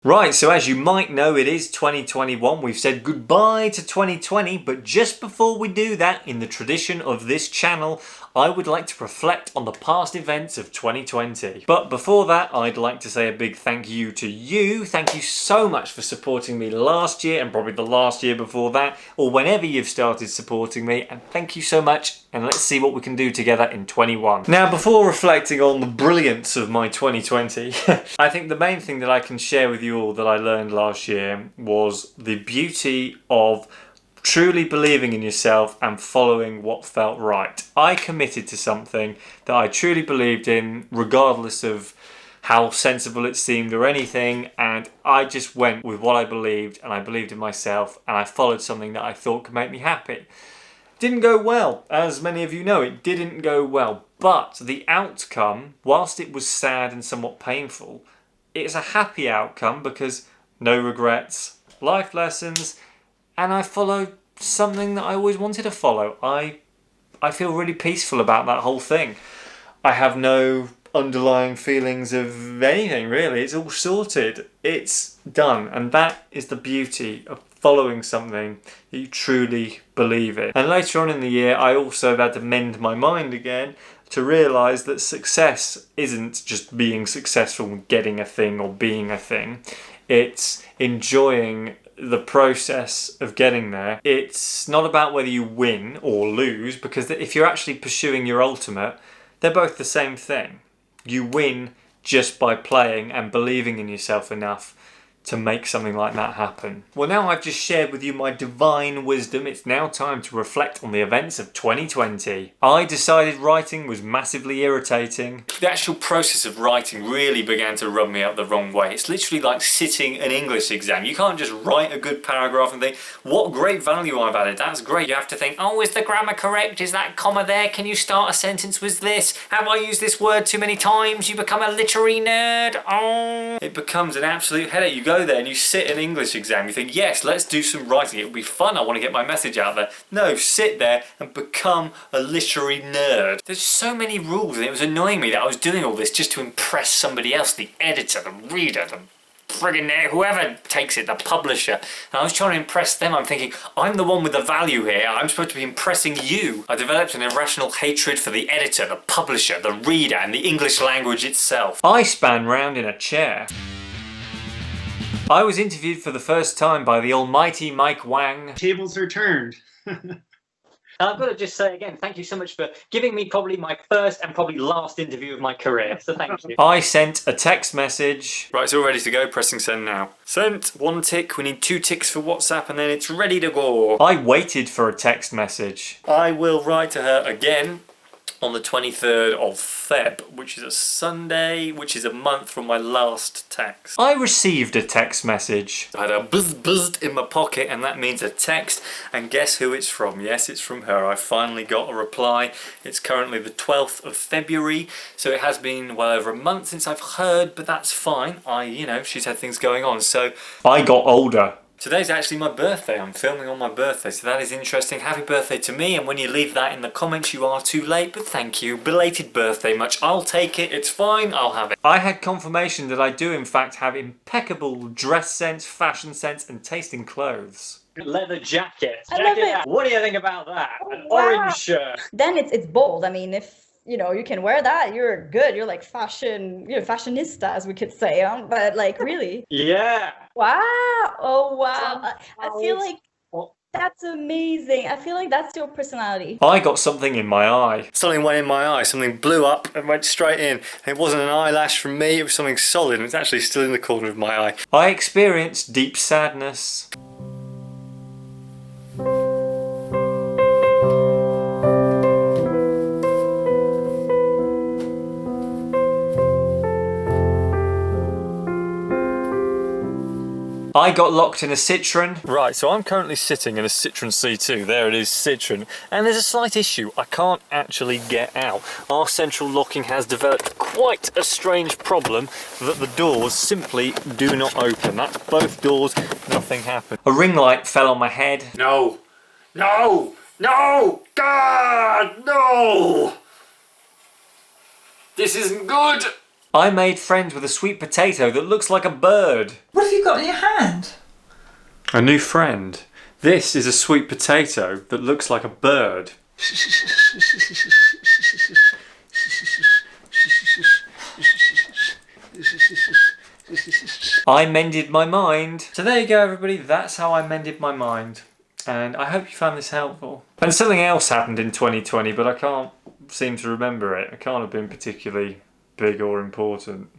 Right, so as you might know, it is 2021. We've said goodbye to 2020, but just before we do that, in the tradition of this channel, I would like to reflect on the past events of 2020. But before that, I'd like to say a big thank you to you. Thank you so much for supporting me last year and probably the last year before that, or whenever you've started supporting me, and thank you so much, and let's see what we can do together in 21. Now, before reflecting on the brilliance of my 2020, I think the main thing that I can share with you all that I learned last year was the beauty of truly believing in yourself and following what felt right. I committed to something that I truly believed in, regardless of how sensible it seemed or anything, and I just went with what I believed, and I believed in myself, and I followed something that I thought could make me happy. Didn't go well, as many of you know, it didn't go well, but the outcome, whilst it was sad and somewhat painful, it's a happy outcome because no regrets, life lessons, and I followed something that I always wanted to follow. I feel really peaceful about that whole thing. I have no underlying feelings of anything really. It's all sorted. It's done. And that is the beauty of following something that you truly believe in. And later on in the year, I also had to mend my mind again to realise that success isn't just being successful and getting a thing or being a thing. It's enjoying the process of getting there. It's not about whether you win or lose, because if you're actually pursuing your ultimate, they're both the same thing. You win just by playing and believing in yourself enough to make something like that happen. Well, now I've just shared with you my divine wisdom, it's now time to reflect on the events of 2020. I decided writing was massively irritating. The actual process of writing really began to rub me up the wrong way. It's literally like sitting an English exam. You can't just write a good paragraph and think, what great value I've added, that's great. You have to think, oh, is the grammar correct? Is that comma there? Can you start a sentence with this? Have I used this word too many times? You become a literary nerd. Oh. It becomes an absolute headache. You go there and you sit an English exam, you think, yes, let's do some writing, it'll be fun, I want to get my message out there. No, sit there and become a literary nerd. There's so many rules, and it was annoying me that I was doing all this just to impress somebody else, the editor, the reader, the friggin' whoever takes it, the publisher. And I was trying to impress them. I'm thinking, I'm the one with the value here, I'm supposed to be impressing you. I developed an irrational hatred for the editor, the publisher, the reader, and the English language itself. I span round in a chair. I was interviewed for the first time by the almighty Mike Wang. Tables are turned. I've got to just say again, thank you so much for giving me probably my first and probably last interview of my career, so thank you. I sent a text message. Right, it's all ready to go, pressing send now. Sent, 1 tick, we need 2 ticks for WhatsApp, and then it's ready to go. I waited for a text message. I will write to her again on the 23rd of Feb, which is a Sunday, which is a month from my last text. I received a text message. I had a buzz in my pocket, and that means a text, and guess who it's from? Yes, it's from her. I finally got a reply. It's currently the 12th of February, so it has been well over a month since I've heard, but that's fine. She's had things going on, so I got older. Today's actually my birthday. I'm filming on my birthday, so that is interesting. Happy birthday to me, and when you leave that in the comments, you are too late, but thank you. Belated birthday much. I'll take it. It's fine. I'll have it. I had confirmation that I do, in fact, have impeccable dress sense, fashion sense, and taste in clothes. Leather jacket. I love it. What do you think about that? Oh, An wow. orange shirt. Then it's bold. I mean, if you can wear that, you're good. You're like fashionista, as we could say. But like, really. Yeah. Wow. Oh, wow. I feel like that's amazing. I feel like that's your personality. I got something in my eye. Something went in my eye. Something blew up and went straight in. It wasn't an eyelash from me. It was something solid, and it's actually still in the corner of my eye. I experienced deep sadness. I got locked in a Citroen. Right, so I'm currently sitting in a Citroen C2. There it is, Citroen. And there's a slight issue. I can't actually get out. Our central locking has developed quite a strange problem that the doors simply do not open. That's both doors, nothing happened. A ring light fell on my head. No! No! No! God! No! This isn't good! I made friends with a sweet potato that looks like a bird. What have you got in your hand? A new friend. This is a sweet potato that looks like a bird. I mended my mind. So there you go, everybody. That's how I mended my mind. And I hope you found this helpful. And something else happened in 2020, but I can't seem to remember it. It can't have been particularly big or important.